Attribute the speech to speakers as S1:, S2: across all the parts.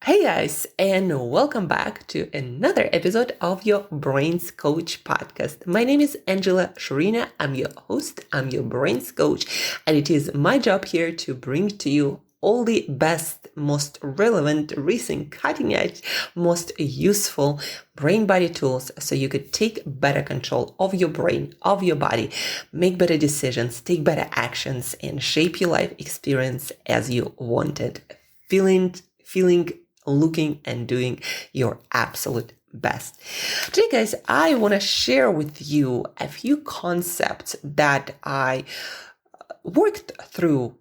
S1: Hey guys, and welcome back to another episode of your Brains Coach podcast. My name is Shurina. I'm your host, I'm your Brains Coach, and it is my job here to bring to you all the best, most relevant, recent, cutting edge, most useful brain body tools so you could take better control of your brain, of your body, make better decisions, take better actions, and shape your life experience as you want it. Feeling, looking and doing your absolute best. Today, guys, I want to share with you a few concepts that I worked through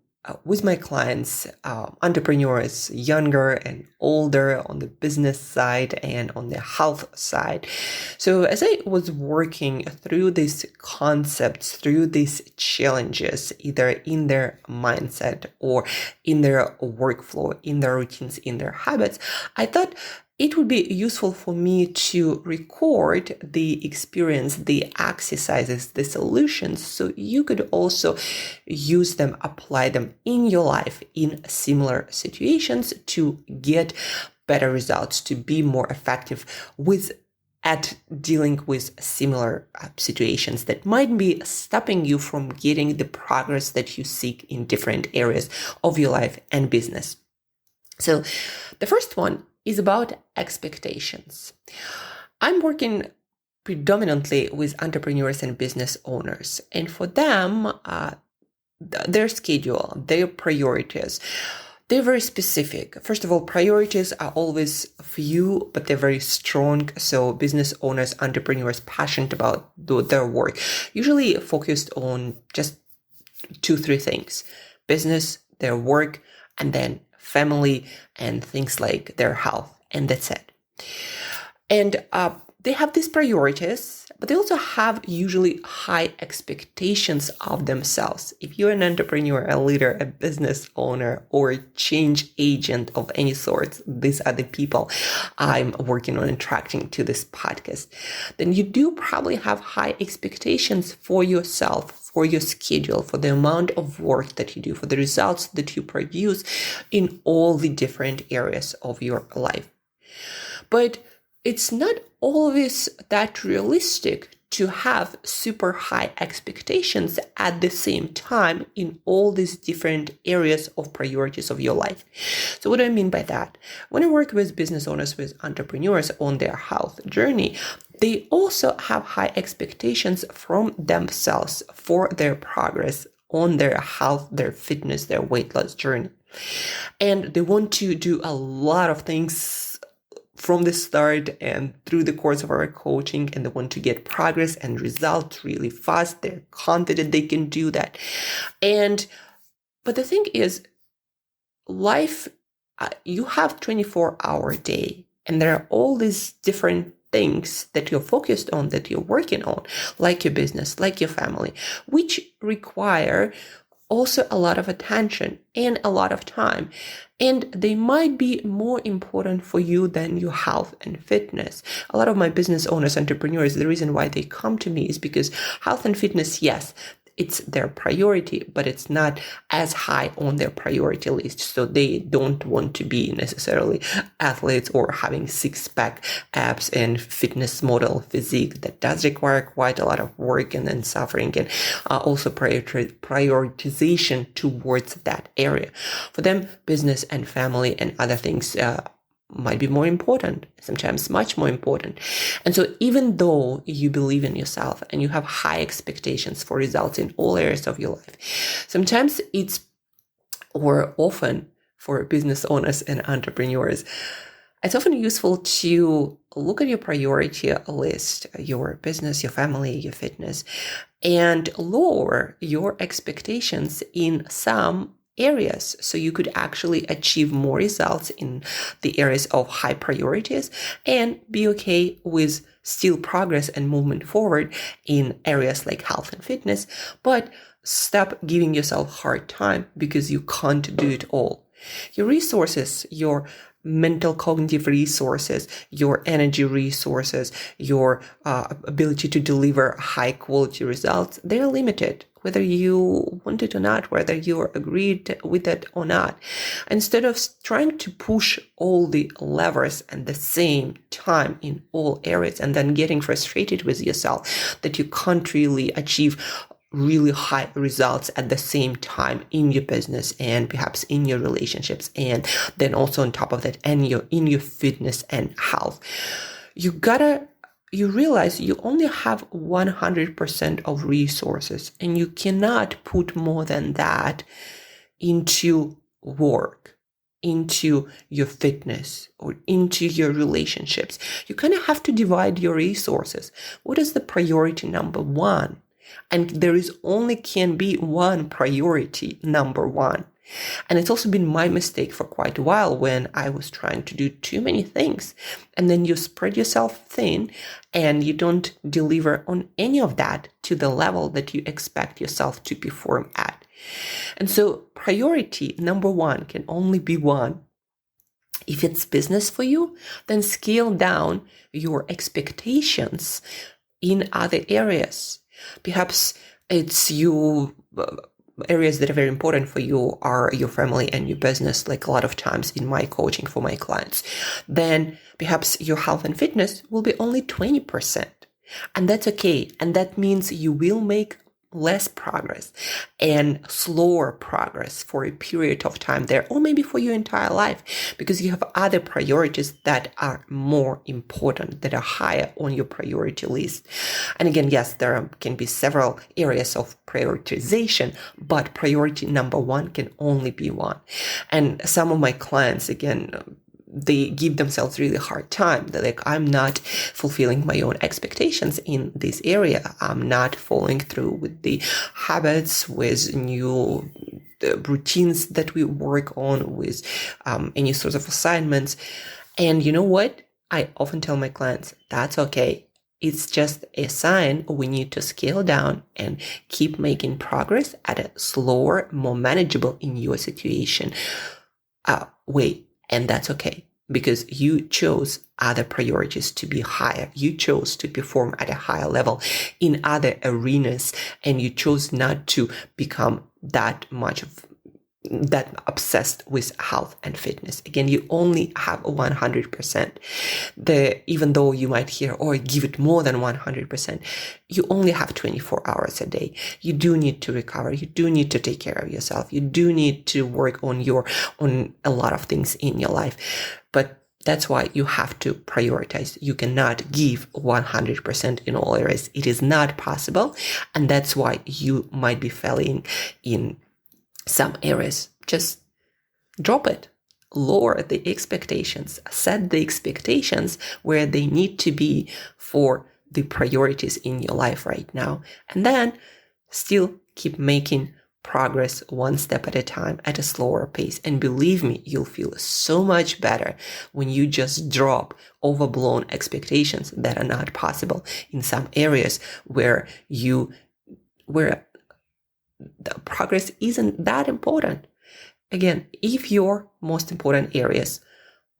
S1: with my clients, entrepreneurs, younger and older, on the business side and on the health side. So as I was working through these concepts, through these challenges, either in their mindset or in their workflow, in their routines, in their habits, I thought it would be useful for me to record the experience, the exercises, the solutions, so you could also use them, apply them in your life in similar situations to get better results, to be more effective at dealing with similar situations that might be stopping you from getting the progress that you seek in different areas of your life and business. So the first one is about expectations. I'm working predominantly with entrepreneurs and business owners, and for them, their schedule, their priorities, they're very specific. First of all, priorities are always few, but they're very strong. So business owners, entrepreneurs, passionate about their work, usually focused on just 2-3 things: business, their work, and then family and things like their health, and that's it. And they have these priorities, but they also have usually high expectations of themselves. If you're an entrepreneur, a leader, a business owner, or a change agent of any sort, these are the people I'm working on attracting to this podcast, then you do probably have high expectations for yourself, for your schedule, for the amount of work that you do, for the results that you produce in all the different areas of your life. But it's not always that realistic to have super high expectations at the same time in all these different areas of priorities of your life. So what do I mean by that? When I work with business owners, with entrepreneurs on their health journey, they also have high expectations from themselves for their progress on their health, their fitness, their weight loss journey. And they want to do a lot of things from the start and through the course of our coaching, and they want to get progress and results really fast. They're confident they can do that. But the thing is, life, you have 24-hour day, and there are all these different things that you're focused on, that you're working on, like your business, like your family, which require also a lot of attention and a lot of time. And they might be more important for you than your health and fitness. A lot of my business owners, entrepreneurs, the reason why they come to me is because health and fitness, yes, it's their priority, but it's not as high on their priority list. So they don't want to be necessarily athletes or having six-pack abs and fitness model physique. That does require quite a lot of work and then suffering, and also prioritization towards that area. For them, business and family and other things might be more important, sometimes much more important. And so even though you believe in yourself and you have high expectations for results in all areas of your life, sometimes or often for business owners and entrepreneurs, it's often useful to look at your priority list, your business, your family, your fitness, and lower your expectations in some areas so you could actually achieve more results in the areas of high priorities and be okay with still progress and movement forward in areas like health and fitness, but stop giving yourself a hard time because you can't do it all. Your resources, your mental cognitive resources, your energy resources, your ability to deliver high quality results, they're limited, whether you want it or not, whether you agreed with it or not. Instead of trying to push all the levers at the same time in all areas and then getting frustrated with yourself that you can't really achieve really high results at the same time in your business and perhaps in your relationships, and then also on top of that and in your fitness and health, you realize you only have 100% of resources, and you cannot put more than that into work, into your fitness, or into your relationships. You kind of have to divide your resources. What is the priority number one? And there is only can be one priority number one. And it's also been my mistake for quite a while when I was trying to do too many things. And then you spread yourself thin and you don't deliver on any of that to the level that you expect yourself to perform at. And so priority number one can only be one. If it's business for you, then scale down your expectations in other areas. Perhaps it's areas that are very important for you are your family and your business, like a lot of times in my coaching for my clients. Then perhaps your health and fitness will be only 20%. And that's okay. And that means you will make less progress and slower progress for a period of time there, or maybe for your entire life, because you have other priorities that are more important, that are higher on your priority list. And again, yes, there can be several areas of prioritization, but priority number one can only be one. And some of my clients, again, they give themselves really hard time. They're like, I'm not fulfilling my own expectations in this area. I'm not following through with the habits, with new routines that we work on, with any sorts of assignments. And you know what? I often tell my clients, that's okay. It's just a sign we need to scale down and keep making progress at a slower, more manageable in your situation way. And that's okay, because you chose other priorities to be higher. You chose to perform at a higher level in other arenas, and you chose not to become that obsessed with health and fitness. Again, you only have 100%. Even though you might hear, or give it more than 100%, you only have 24 hours a day. You do need to recover. You do need to take care of yourself. You do need to work on a lot of things in your life. But that's why you have to prioritize. You cannot give 100% in all areas. It is not possible. And that's why you might be failing in some areas. Just drop it. Lower the expectations. Set the expectations where they need to be for the priorities in your life right now. And then still keep making progress one step at a time at a slower pace. And believe me, you'll feel so much better when you just drop overblown expectations that are not possible in some areas where the progress isn't that important. Again, if your most important areas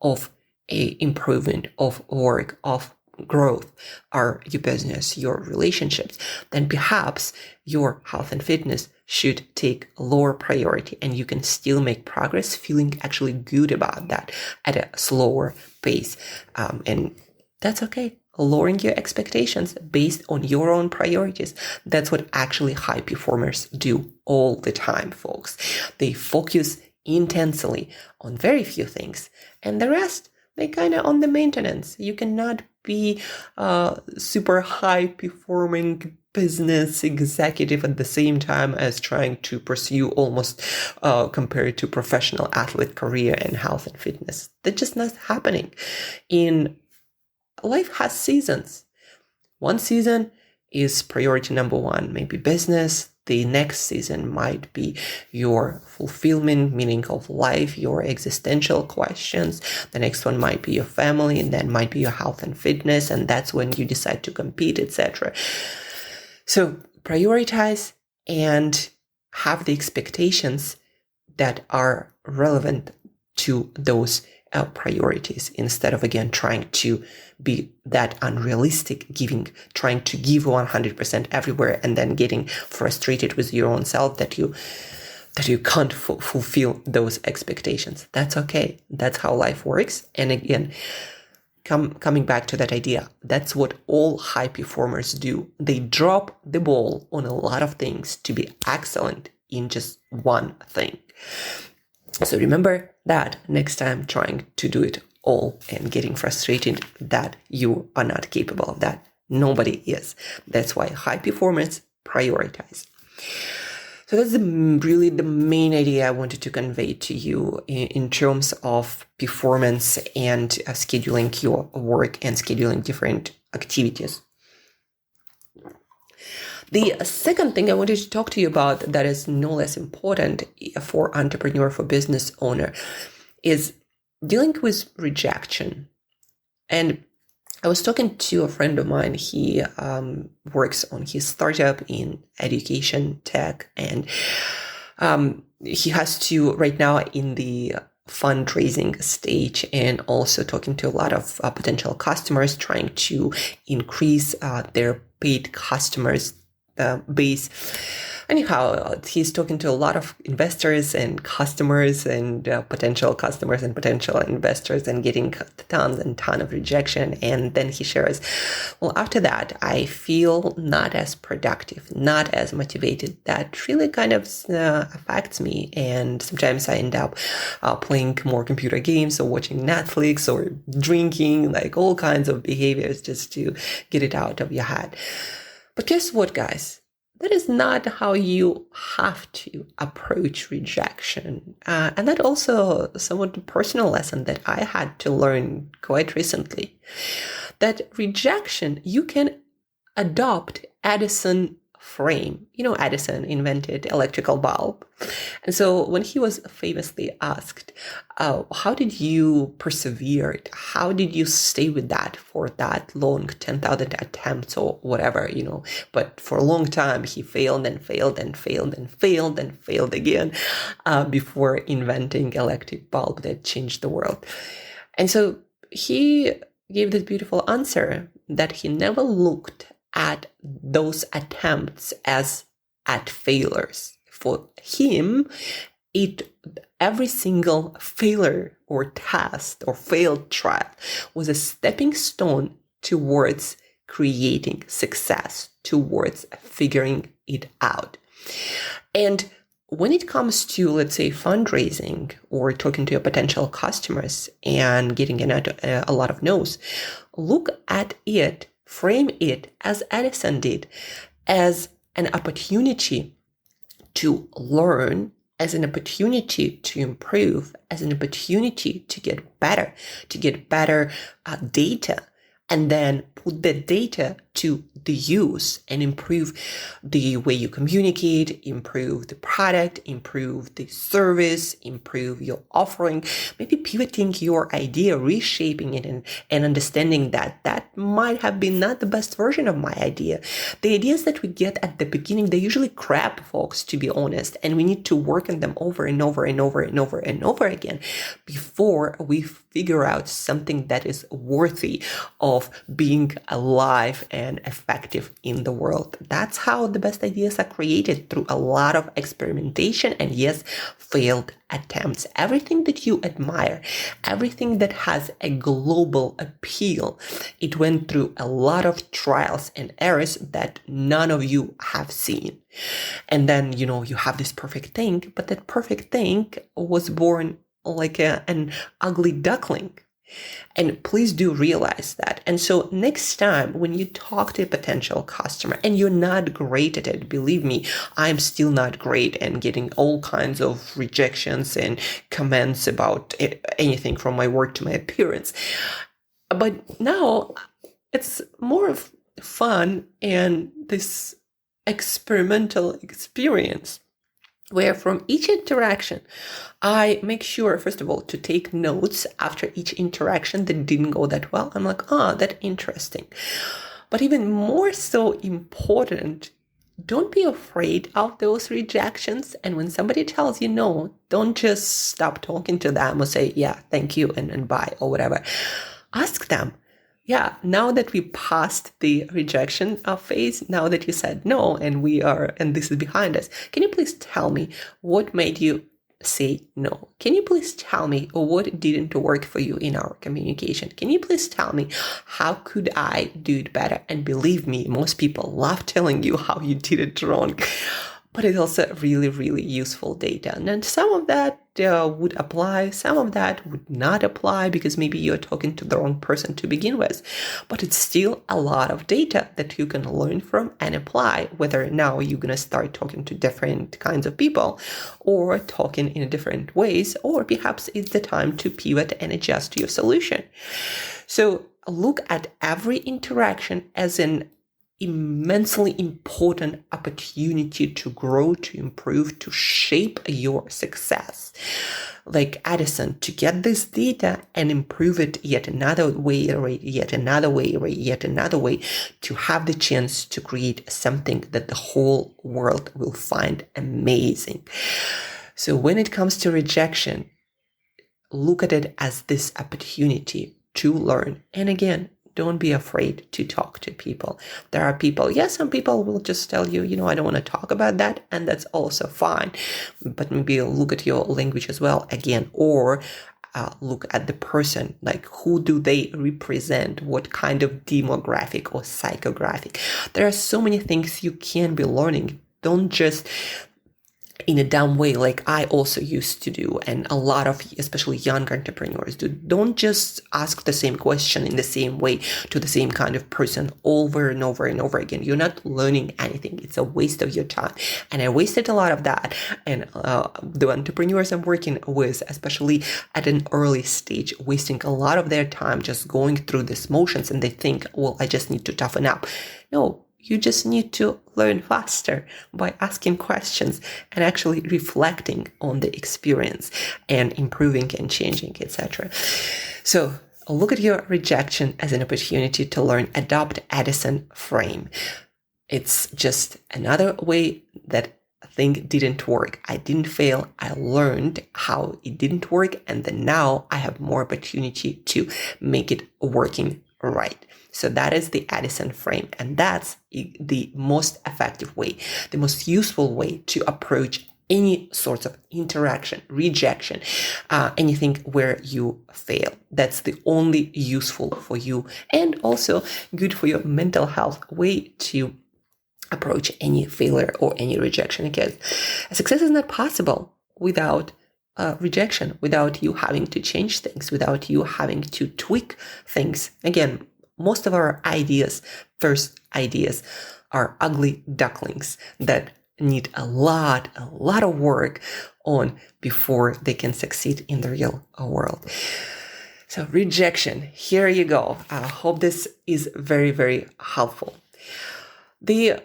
S1: of improvement, of work, of growth are your business, your relationships, then perhaps your health and fitness should take a lower priority, and you can still make progress feeling actually good about that at a slower pace. And that's okay. Lowering your expectations based on your own priorities. That's what actually high performers do all the time, folks. They focus intensely on very few things, and the rest, they kind of on the maintenance. You cannot be a super high performing business executive at the same time as trying to pursue almost compared to professional athlete career in health and fitness. That's just not happening. Life has seasons. One season is priority number one, maybe business. The next season might be your fulfillment, meaning of life, your existential questions. The next one might be your family, and then might be your health and fitness, and that's when you decide to compete, etc. So prioritize and have the expectations that are relevant to those priorities instead of, again, trying to be that unrealistic trying to give 100% everywhere and then getting frustrated with your own self that you can't fulfill those expectations. That's okay. That's how life works. And again, coming back to that idea, that's what all high performers do. They drop the ball on a lot of things to be excellent in just one thing. So remember that next time, trying to do it all and getting frustrated that you are not capable of that. Nobody is. That's why high performers prioritize. So that's really the main idea I wanted to convey to you in terms of performance and scheduling your work and scheduling different activities. The second thing I wanted to talk to you about that is no less important for entrepreneur, for business owner, is dealing with rejection. And I was talking to a friend of mine. He works on his startup in education tech, and he has to right now in the fundraising stage and also talking to a lot of potential customers, trying to increase their paid customers base. Anyhow, he's talking to a lot of investors and customers and potential customers and potential investors and getting tons and tons of rejection. And then he shares, well, after that, I feel not as productive, not as motivated. That really kind of affects me. And sometimes I end up playing more computer games or watching Netflix or drinking, like all kinds of behaviors just to get it out of your head. But guess what, guys? That is not how you have to approach rejection. And that also somewhat a personal lesson that I had to learn quite recently. That rejection, you can adopt Edison Frame. You know, Edison invented electrical bulb. And so when he was famously asked, how did you persevere? How did you stay with that for that long, 10,000 attempts or whatever, but for a long time, he failed and failed and failed and failed and failed again before inventing electric bulb that changed the world. And so he gave this beautiful answer that he never looked at those attempts as at failures. For him, every single failure or test or failed trial was a stepping stone towards creating success, towards figuring it out. And when it comes to, let's say, fundraising or talking to your potential customers and getting a lot of no's, look at it, frame it as Edison did, as an opportunity to learn, as an opportunity to improve, as an opportunity to get better data, and then put that data to the use and improve the way you communicate, improve the product, improve the service, improve your offering, maybe pivoting your idea, reshaping it, and understanding that might have been not the best version of my idea. The ideas that we get at the beginning, they're usually crap, folks, to be honest, and we need to work on them over and over and over and over and over again before we figure out something that is worthy of being alive and effective in the world. That's how the best ideas are created, through a lot of experimentation and, yes, failed attempts. Everything that you admire, everything that has a global appeal, it went through a lot of trials and errors that none of you have seen. And then, you have this perfect thing, but that perfect thing was born like an ugly duckling. And please do realize that. And so next time when you talk to a potential customer and you're not great at it, believe me, I'm still not great and getting all kinds of rejections and comments about anything from my work to my appearance. But now it's more of fun and this experimental experience, where from each interaction, I make sure, first of all, to take notes after each interaction that didn't go that well. I'm like, that's interesting. But even more so important don't be afraid of those rejections. And when somebody tells you no, don't just stop talking to them or say, yeah, thank you and bye or whatever. Ask them, yeah, now that we passed the rejection phase, now that you said no and this is behind us, can you please tell me what made you say no? Can you please tell me what didn't work for you in our communication? Can you please tell me how could I do it better? And believe me, most people love telling you how you did it wrong. But it's also really, really useful data. And then some of that would apply, some of that would not apply because maybe you're talking to the wrong person to begin with. But it's still a lot of data that you can learn from and apply, whether now you're going to start talking to different kinds of people or talking in different ways, or perhaps it's the time to pivot and adjust your solution. So look at every interaction as an immensely important opportunity to grow, to improve, to shape your success. Like Edison, to get this data and improve it yet another way, yet another way, yet another way, to have the chance to create something that the whole world will find amazing. So when it comes to rejection, look at it as this opportunity to learn. And again, don't be afraid to talk to people. There are people, some people will just tell you, I don't want to talk about that. And that's also fine. But maybe look at your language as well again, or look at the person, like who do they represent? What kind of demographic or psychographic? There are so many things you can be learning. Don't just in a dumb way, like I also used to do, and a lot of especially young entrepreneurs do. Don't just ask the same question in the same way to the same kind of person over and over and over again. You're not learning anything. It's a waste of your time. And I wasted a lot of that. And the entrepreneurs I'm working with, especially at an early stage, wasting a lot of their time just going through these motions, and they think, well, I just need to toughen up. No. You just need to learn faster by asking questions and actually reflecting on the experience and improving and changing, etc. So look at your rejection as an opportunity to learn. Adopt Edison Frame. It's just another way that a thing didn't work. I didn't fail. I learned how it didn't work, and then now I have more opportunity to make it working right. So that is the Edison Frame, and that's the most effective way, the most useful way to approach any sorts of interaction, rejection, anything where you fail. That's the only useful for you and also good for your mental health way to approach any failure or any rejection. Because success is not possible without rejection, without you having to change things, without you having to tweak things. Again, most of our first ideas are ugly ducklings that need a lot of work on before they can succeed in the real world. So rejection, here you go. I hope this is very, very helpful. The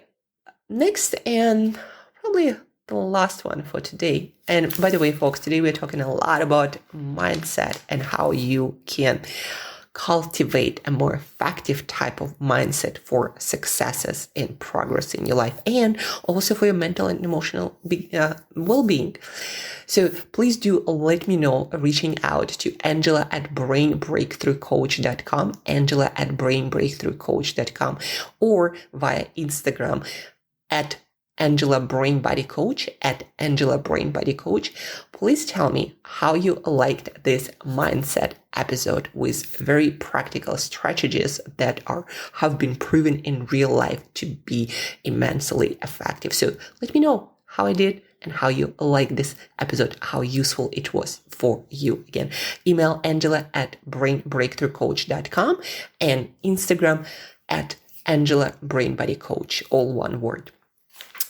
S1: next and probably the last one for today. And by the way, folks, today we're talking a lot about mindset and how you can cultivate a more effective type of mindset for successes and progress in your life, and also for your mental and emotional well-being. So please do let me know reaching out to Angela at brainbreakthroughcoach.com, Angela at brainbreakthroughcoach.com, or via Instagram at Angela Brain Body Coach, at Angela Brain Body Coach. Please tell me how you liked this mindset episode with very practical strategies that have been proven in real life to be immensely effective. So let me know how I did and how you like this episode, how useful it was for you. Again, email Angela at brainbreakthroughcoach.com and Instagram at Angela Brain Body Coach, all one word.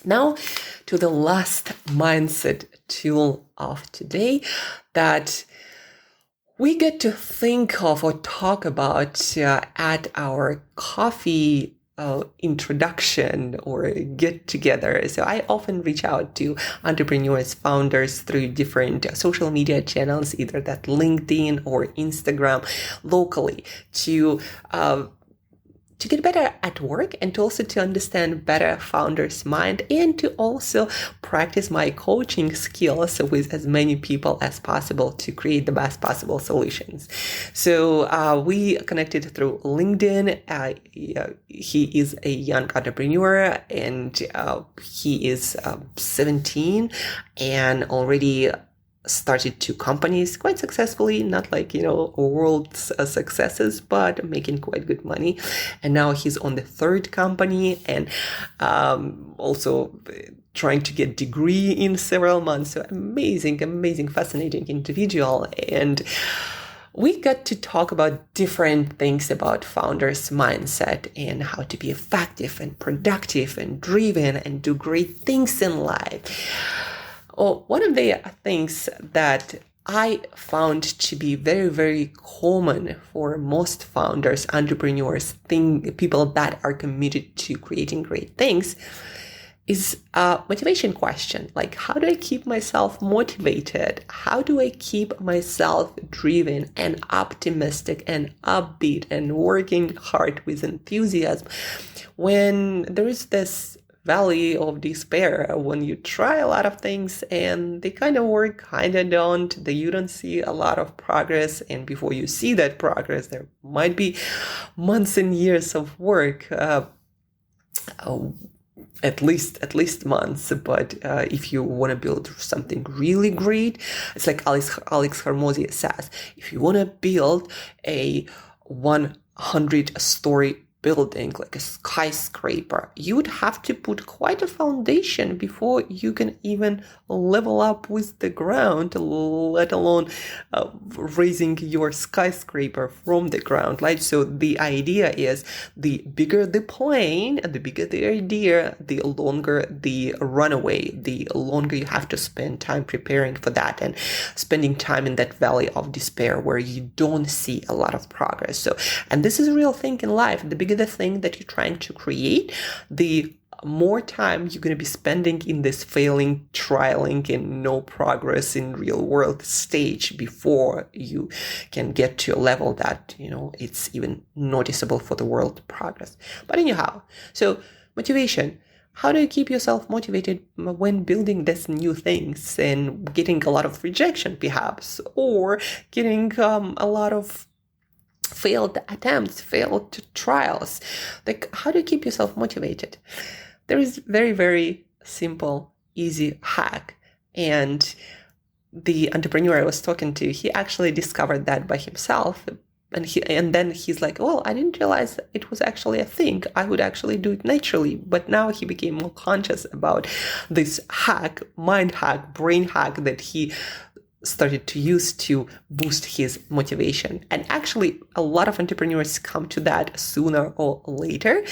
S1: Now to the last mindset tool of today that we get to think of or talk about at our coffee introduction or get together. So I often reach out to entrepreneurs, founders through different social media channels, either that LinkedIn or Instagram locally, to to get better at work and to also to understand better founders' mind and to also practice my coaching skills with as many people as possible to create the best possible solutions. So we connected through LinkedIn. He is a young entrepreneur and he is 17 and already started 2 companies quite successfully, not like, world successes, but making quite good money. And now he's on the 3rd company and also trying to get degree in several months. So amazing, fascinating individual. And we got to talk about different things about founders' mindset and how to be effective and productive and driven and do great things in life. One of the things that I found to be very, very common for most founders, entrepreneurs, people that are committed to creating great things is a motivation question. Like, how do I keep myself motivated? How do I keep myself driven and optimistic and upbeat and working hard with enthusiasm when there is this valley of despair, when you try a lot of things and they kind of work, kind of don't, that you don't see a lot of progress, and before you see that progress there might be months and years of work, at least months. But if you want to build something really great, it's like Alex Hormozy says, if you want to build a 100-story building, like a skyscraper, you would have to put quite a foundation before you can even level up with the ground, let alone raising your skyscraper from the ground. Like, so the idea is the bigger the plane, the bigger the idea, the longer the runaway, the longer you have to spend time preparing for that and spending time in that valley of despair where you don't see a lot of progress. So, and this is a real thing in life. The bigger the thing that you're trying to create, the more time you're going to be spending in this failing, trialing, and no progress in real world stage before you can get to a level that, it's even noticeable for the world progress. But anyhow, so motivation. How do you keep yourself motivated when building these new things and getting a lot of rejection, perhaps, or getting a lot of failed attempts, failed trials? Like, how do you keep yourself motivated? There is very, very simple, easy hack. And the entrepreneur I was talking to, he actually discovered that by himself. And then he's like, well, I didn't realize it was actually a thing. I would actually do it naturally. But now he became more conscious about this hack, mind hack, brain hack that he started to use to boost his motivation. And actually, a lot of entrepreneurs come to that sooner or later.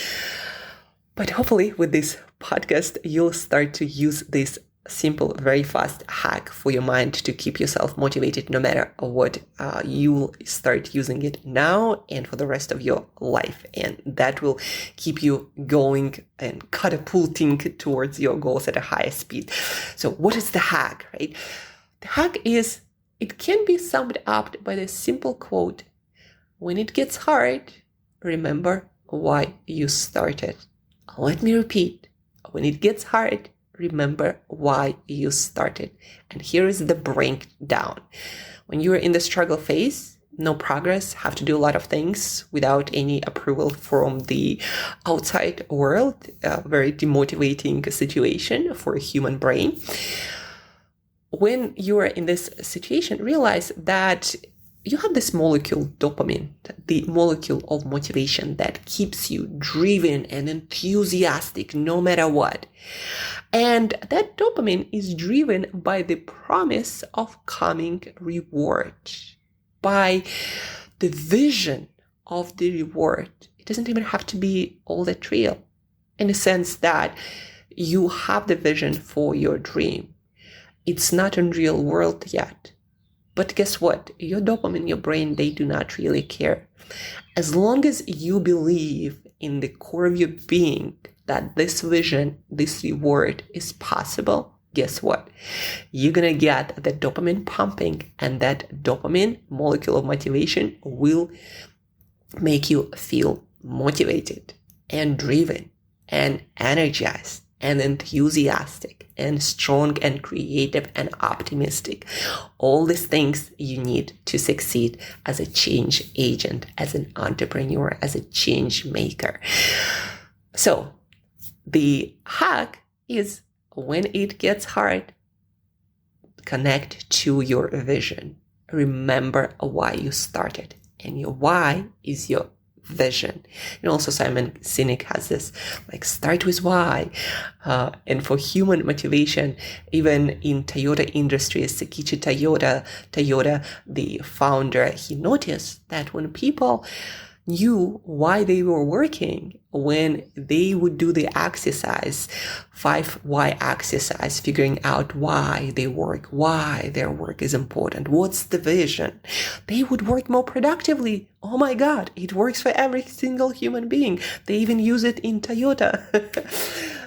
S1: But hopefully with this podcast, you'll start to use this simple, very fast hack for your mind to keep yourself motivated no matter what. You'll start using it now and for the rest of your life. And that will keep you going and catapulting towards your goals at a higher speed. So what is the hack, right? The hack is, it can be summed up by this simple quote: when it gets hard, remember why you started. Let me repeat. When it gets hard, remember why you started. And here is the breakdown. When you're in the struggle phase, no progress, have to do a lot of things without any approval from the outside world, a very demotivating situation for a human brain. When you are in this situation, realize that you have this molecule, dopamine, the molecule of motivation that keeps you driven and enthusiastic no matter what. And that dopamine is driven by the promise of coming reward, by the vision of the reward. It doesn't even have to be all that real, in the sense that you have the vision for your dream. It's not in real world yet. But guess what? Your dopamine, your brain, they do not really care. As long as you believe in the core of your being that this vision, this reward is possible, guess what? You're going to get the dopamine pumping, and that dopamine molecule of motivation will make you feel motivated and driven and energized and enthusiastic and strong and creative and optimistic. All these things you need to succeed as a change agent, as an entrepreneur, as a change maker. So the hack is, when it gets hard, connect to your vision. Remember why you started, and your why is your vision. And also Simon Sinek has this, like, start with why. And for human motivation, even in Toyota Industries, Sakichi Toyota, the founder, he noticed that when people knew why they were working, when they would do the exercise, 5 why exercise, figuring out why they work, why their work is important, what's the vision, they would work more productively. Oh my God, it works for every single human being. They even use it in Toyota.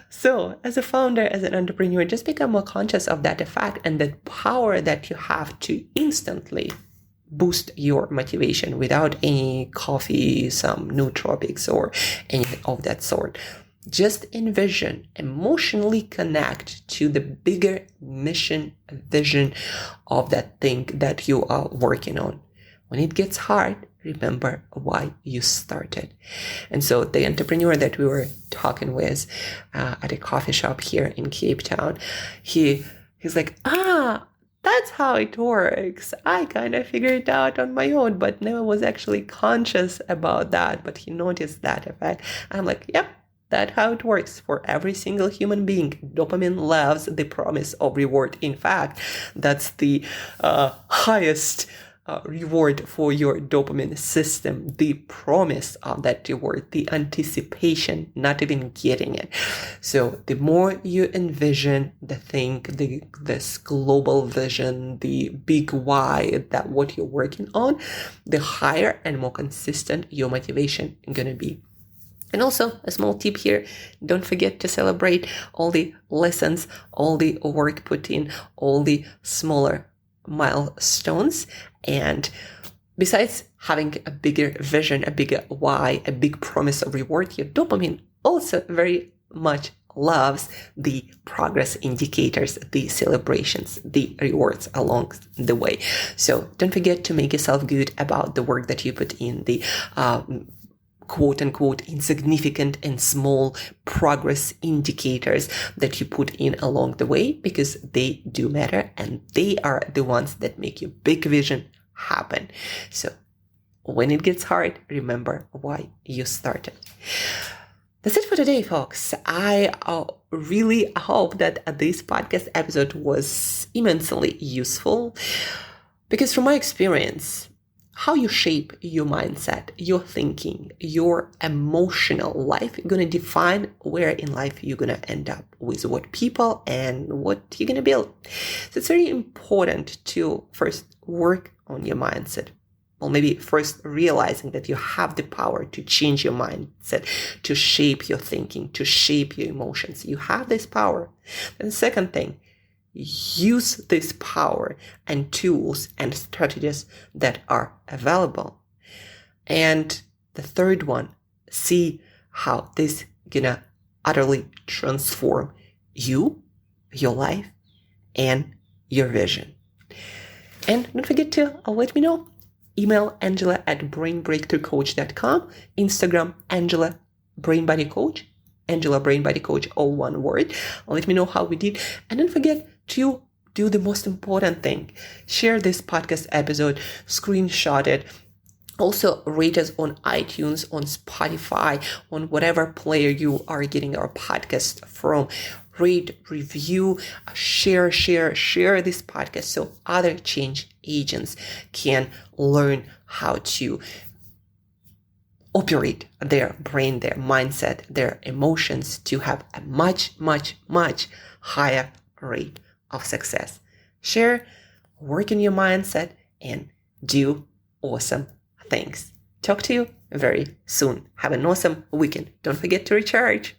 S1: So as a founder, as an entrepreneur, just become more conscious of that effect and that power that you have to instantly boost your motivation without any coffee, some nootropics, or anything of that sort. Just envision, emotionally connect to the bigger mission, vision of that thing that you are working on. When it gets hard, remember why you started. And so the entrepreneur that we were talking with at a coffee shop here in Cape Town, he's like, that's how it works. I kind of figured it out on my own, but never was actually conscious about that. But he noticed that effect. I'm like, yep, that's how it works for every single human being. Dopamine loves the promise of reward. In fact, that's the highest reward for your dopamine system, the promise of that reward, the anticipation, not even getting it. So the more you envision the thing, this global vision, the big why, that what you're working on, the higher and more consistent your motivation is going to be. And also a small tip here, don't forget to celebrate all the lessons, all the work put in, all the smaller milestones. And besides having a bigger vision, a bigger why, a big promise of reward, your dopamine also very much loves the progress indicators, the celebrations, the rewards along the way. So don't forget to make yourself good about the work that you put in, the quote unquote insignificant and small progress indicators that you put in along the way, because they do matter and they are the ones that make your big vision happen. So when it gets hard, remember why you started. That's it for today, folks. I really hope that this podcast episode was immensely useful, because from my experience, how you shape your mindset, your thinking, your emotional life is going to define where in life you're going to end up with, what people and what you're going to build. So it's very important to first work on your mindset. Well, maybe first realizing that you have the power to change your mindset, to shape your thinking, to shape your emotions. You have this power. And the second thing, use this power and tools and strategies that are available. And the third one, see how this gonna utterly transform you, your life, and your vision. And don't forget to let me know. Email Angela at brainbreakthroughcoach.com, Instagram Angela BrainBodyCoach, Angela BrainBodyCoach, all one word. Let me know how we did. And don't forget to do the most important thing. Share this podcast episode, screenshot it. Also rate us on iTunes, on Spotify, on whatever player you are getting our podcast from. Rate, review, share this podcast so other change agents can learn how to operate their brain, their mindset, their emotions to have a much higher rate of success. Share, work on your mindset, and do awesome things. Talk to you very soon. Have an awesome weekend. Don't forget to recharge.